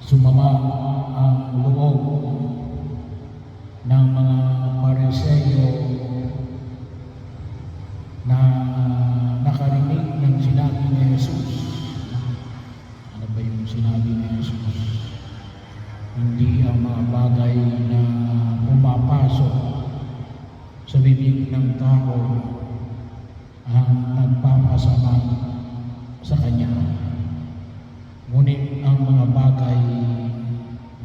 sumama ang loob ng mga Pariseo na nakarinig ng sinabi ni Jesus. Ano ba yung sinabi ni Jesus? Hindi ang mga bagay na pumapasok sa bibig ng tao ang nagpapasama sa kanya, ngunit ang mga bagay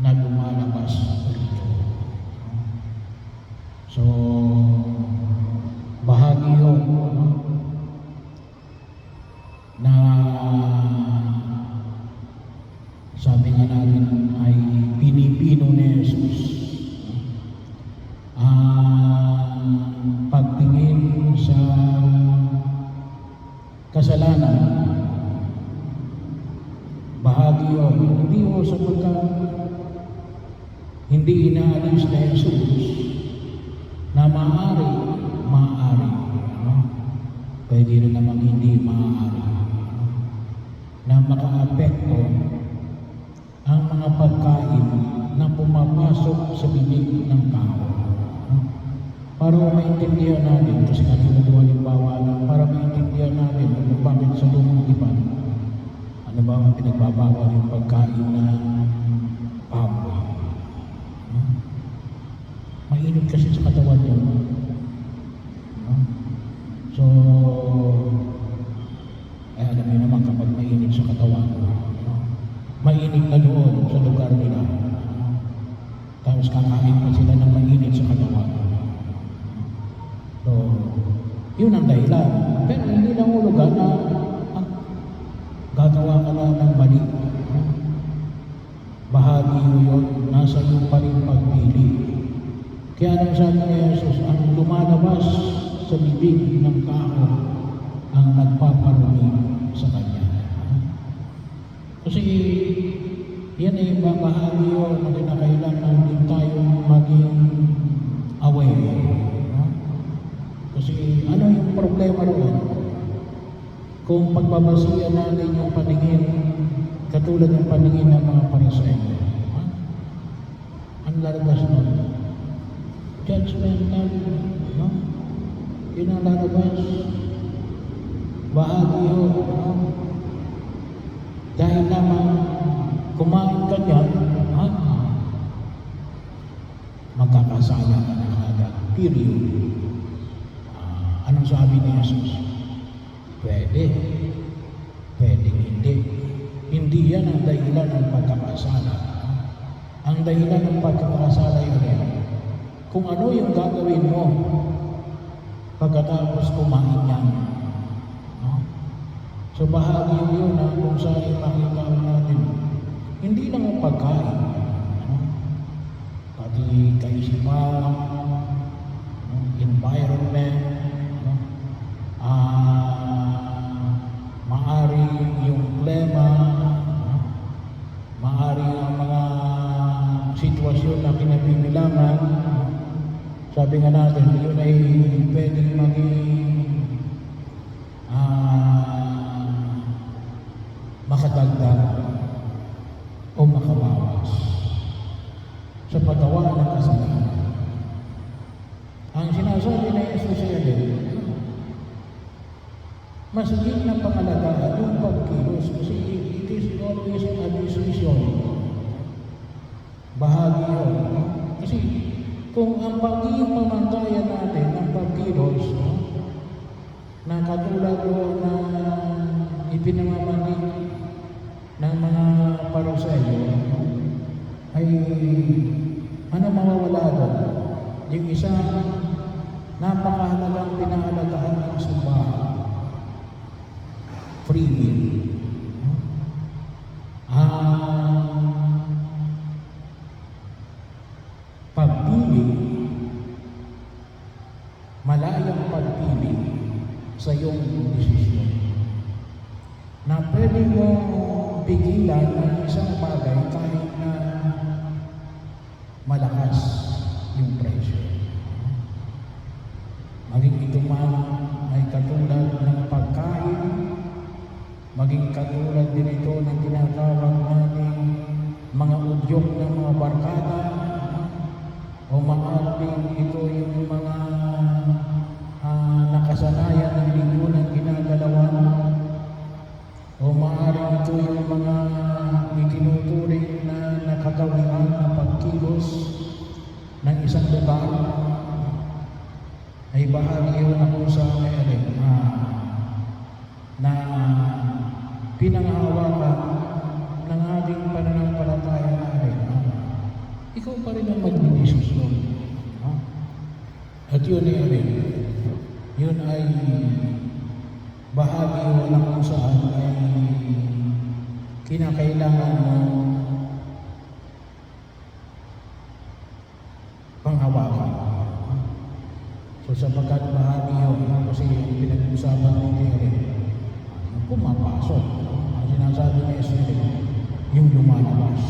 na lumalabas rito. So, bahagi yun na sabi nga natin ay pinipino ni Jesus ang pagtingin sa kasalanan. Bahagi yun, hindi o sapagkat hindi inaalis na Jesus na maaari, no? Pwede rin namang hindi maaari, na makaapekto ang mga pagkain na pumapasok sa bibig ng tao. Para maintindihan natin, kasi katulad ng halimbawa na para maintindihan natin kung bakit sa lumang tipan, ano ba ang pinagbabawal yung pagkain na baboy? Mainit kasi sa katawan yun. So, alam niyo naman kapag mainit sa katawan, mainit na doon sa lugar nila. Tapos kakain pa sila ng mainit sa katawan. So, yun ang dahilan. Pero hindi lang ulugan na gagawa ka na ng mali. Bahagi yun, nasa iyo pa rin pagpili. Kaya nang sabi ni Jesus, ang lumalabas sa bibig ng tao ang nagpaparumi sa kanya. Kasi yan ay bahagi yun na kinakailangan din tayong maging aware. Kasi ano yung problema roon? Kung pagbabasihan natin yung paningin, katulad ng paningin ng mga Pariseo, ang lalabas nun, judgmental, no? Yun ang lalabas. Bahagi yun, no? Dahil naman kumain ka niyan, magkakasala ka na agad. Period. Anong sabi ni Jesus? Pwede. Pwedeng hindi. Hindi yan ang dahilan ng pagkakasala. Ang dahilan ng pagkakasala yun kung ano yung gagawin mo pagkatapos kumain yan. So bahagi yun na kung saan makita natin, hindi lang ang pagkain, pati kaisipan, environment, maari yung klema, maari ang mga sitwasyon na kinapimilangan. Sabi nga natin, yun ay pwedeng maging makadagdag o makabawas sa paggawa ng kasalanan. Ang sinasabi na Jesus ay mas higit na pangalagaan yung pagkilos kasi it is always a decision. Bahagi yun. Kasi kung ang pagiging pamantayan natin ng pagkilos, na katulad doon na ipinamamanig ng mga Pariseo, ay ano mawawala doon? Yung isang napakahalagang pinahalagahan ng simbahan, free will. Pagpili, malayang pagpili sa iyong desisyon na pwede mo pigilan ang isang bagay kahit na malakas yung presyo. Maging ito man ay katulad ng pagkain, maging katulad din ito ng tinatawag natin mga yok ng mga barkada, o maaaring ito yung mga nakasanayan ng lingkunang ginagalawan, o maaaring ito yung mga itinuturing na nakagawian na pagkilos ng isang lugar, ay bahagi yun ako sa na pinanghahawakan ng ating pananampalataya natin. Ikaw pa rin ang magdidesisyon. At yun yun ay bahagi yun na kung saan ay kinakailangan mo panghawakan. So sapagkat bahagi yun, kasi pinag-usapan natin pumapasok. Ang sinasabi ni Jesus, yung lumalabas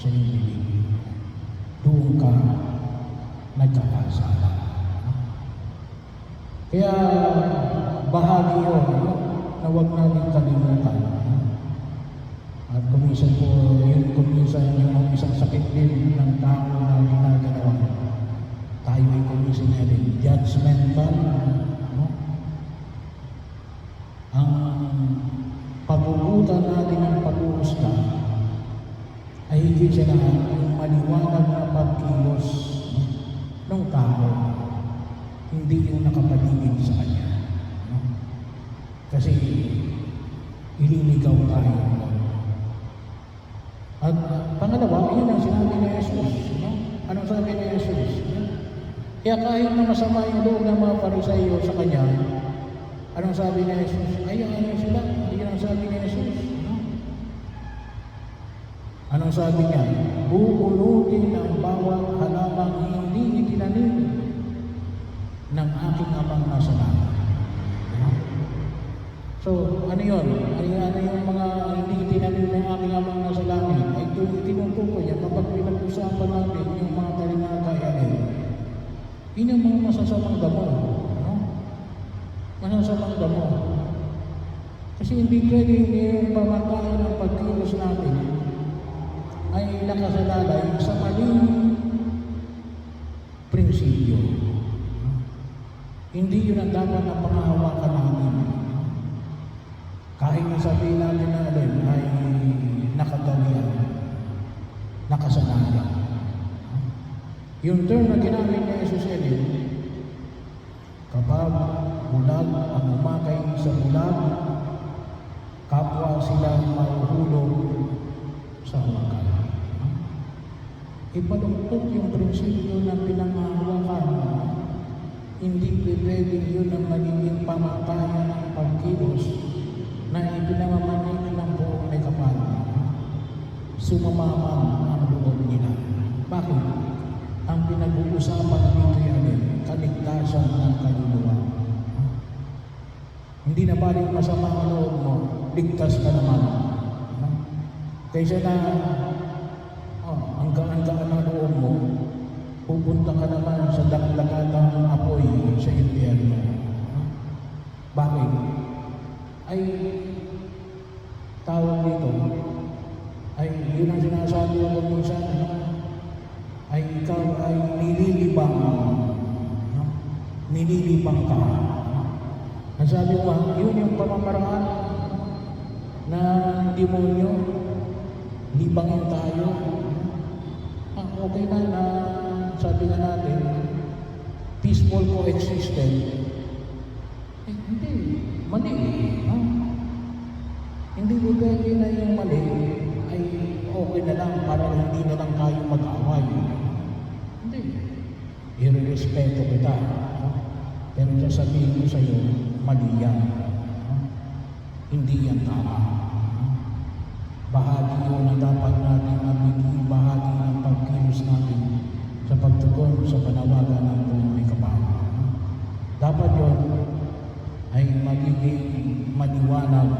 sa iyong bibig. Doon ka nagkakasala. Kaya bahagi yun na huwag natin kalimutan. At kuminsan yung isang sakit din ng tao na ginagalawan. Tayo ay kuminsan din judgmental. Ang pagbubutan natin ng pag-uusga ay higit sa lahat yung maliwanag na pagkilos ng tao, hindi yung nakapaligid sa kanya. Kasi ililigaw tayo. At pangalawa, yun ang sinabi ni Jesus. Anong sabi ni Jesus? Kaya kahit na masama yung loob ng mga Pariseo sa kanya, anong sabi ni Jesus? Ayaw sila. Yun ang sabi ni Jesus. Anong sabi niya? Bubunutin ang bawat halamang hindi itinanim ng aking Amang nasa langit. So, ano yun? Ano yung mga hindi itinanim ng aking Amang nasa langit? Ay tinutukoy yan kapag pinag-usapan natin yung mga talinga yun yung mga masasamang damo. Masasamang damo. Kasi hindi pwede yung pamatayan ng pagkilos natin ay nakasalalay sa maling prinsipyo. Hindi yun ang dapat na pangahawakan natin. Kahit na sabihin natin na ay nakagawian, nakasanayan. Yung term na ginamit ni Jesus kapag bulag ang umakay sa bulag, kapwa silang mahuhulog sa hukay. Ipalungkot yung prinsipyo ng pinanghahawakan. Hindi pwede yun ang magiging pamatayan ng pagkilos na ipinamamanig ng buong may kapal. Sumamamang ang loob nila. Bakit? Ang pinag-uusapan dito yan, kaligtasan ng kaluluwa. Hindi na balik masama ang loob mo, ligtas ka naman. Kaysa na ang gaan-gaan ng loob mo, pupunta ka naman sa dakdagatang apoy sa impyerno. Bakit? Ay tawag dito, ay yun ang sinasabi ko minsan, ay ikaw ay nililibang ka. Ang sabi ko, yun yung pamamaraan ng demonyo, libangin tayo. Okay na sabi nga natin, peaceful coexistence. Hindi, mali. Hindi ko pwede na yung mali ay okay na lang para hindi na lang tayo mag-away. Hindi. Irerespeto kita. Pero sasabihin ko sa iyo, mali yan. Hindi yan tama. Bahagi yun na dapat natin mabiging bahagi ng pagkilos natin sa pagtugon sa panawagan ng buong may kapal. Dapat yun ay magiging maliwanag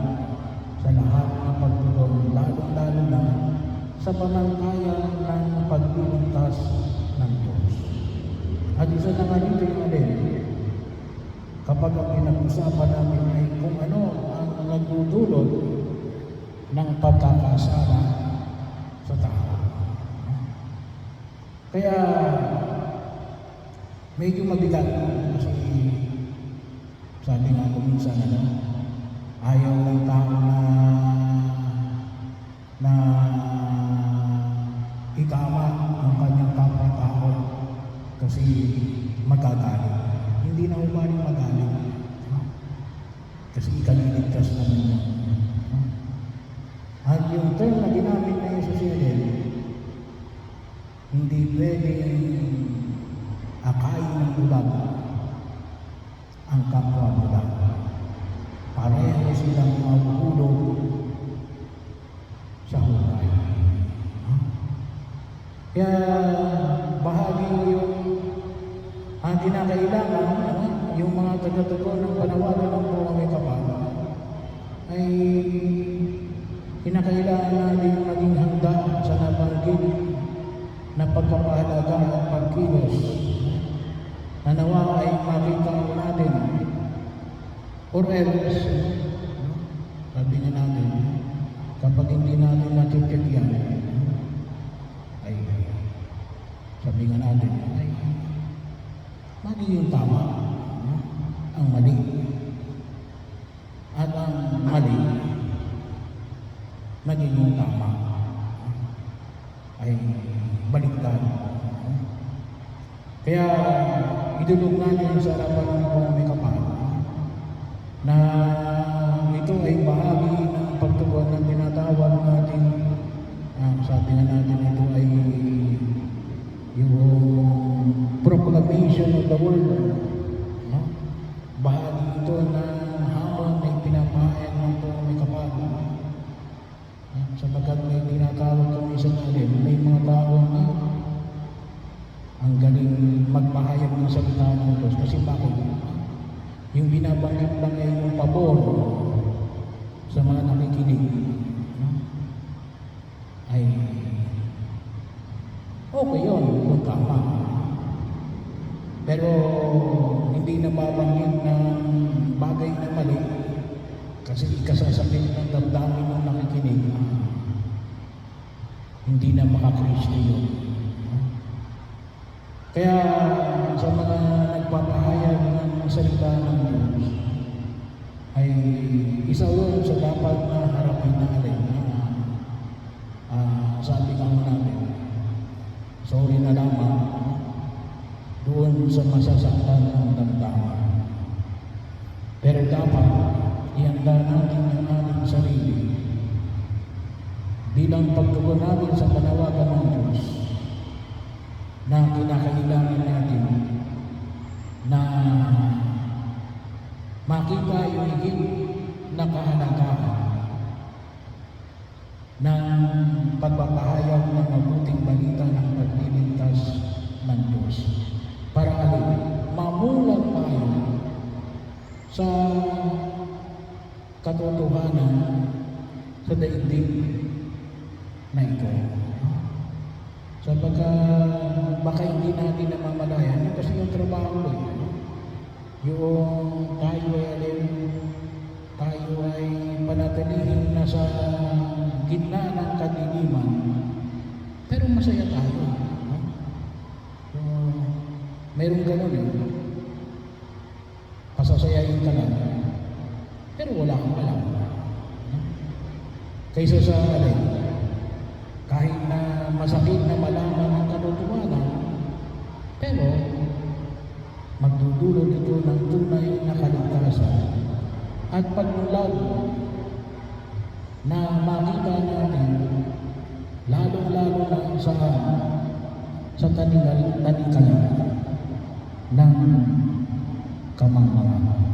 sa lahat ng pagtugon, lalo-lalo na sa pananampalataya ng paglilingkas ng Diyos. At isa na nga dito yung kapag ang pinag-usapan namin ay kung ano ang nagdudulot ng pagkakasala sa tao. Kaya medyo mabigat kasi sabi nga ko minsan ayaw ng tao na itama ang kanyang kapwa-tao kasi magagalit. Hindi na umaling magalit. Kasi ikaliligtas naman niya. At yung term na ginamit na yung Sosiedad, hindi pwedeng akayin ng bulag ang kapwa bulag. Pareho silang mahuhulog sa hukay. Kaya bahagi yung kinakailangan yung mga taga-tugon ng panawagan ng Buhay Kapal ay kinakailangan natin maging handa sa nabanggit na pagkapahalaga at pagkilos na nawa ay makita natin or else sabi nga natin kapag hindi natin natitip yan ay sabi nga natin ay mali yung tama ang mali at ang mali naging tama ay baliktad. Kaya idulog natin sa harapan ng Buhay Kapal na ito ay bahagi ng pagtugon ng tinatawag natin sabi nga natin ito ay yung proclamation of the word. Bahagi ito ng hamon na ipinapahayag ng Buhay Kapal. Sapagkat may tinatawag kami sa natin, may mga taong ang galing magpahayag ng salita ng Diyos. Kasi bakit? Yung binabanggit lang ay yung pabor sa mga nakikinig. Ay okay yun kung tama. Pero hindi nababanggit ng bagay na mali kasi ikasasakit ng damdamin ng nakikinig. Hindi na makakristo yun. Kaya sa mga nagpapahayag ng salita ng Diyos ay isa yun sa dapat na harapin natin. Sabi ka natin, sorry na lamang doon sa masasaktan ng damdamin. Pero dapat ihanda natin ang ating sarili bilang pagtugon natin sa panawagan ng Diyos na kinakailangan natin na makita yung higit na kahalagahan ng pagpapahayag ng mabuting balita ng pagliligtas ng Diyos. Para mamulat tayo sa katotohanan sa daigdig na ito. Sapagkat baka hindi natin namamalayan kasi yung trabaho yung tayo ay panatilihin na sa gitna ng kadiliman pero masaya tayo. Mayroong ganun pasasayahin ka lang pero wala kang alam kaysa sa kahit na masakit na malaman ang katotohanan pero magdudulot ito ng tunay na kaligtasan at pagmulag na makita natin lalong-lalo na sa tanikala ng kamangmangan.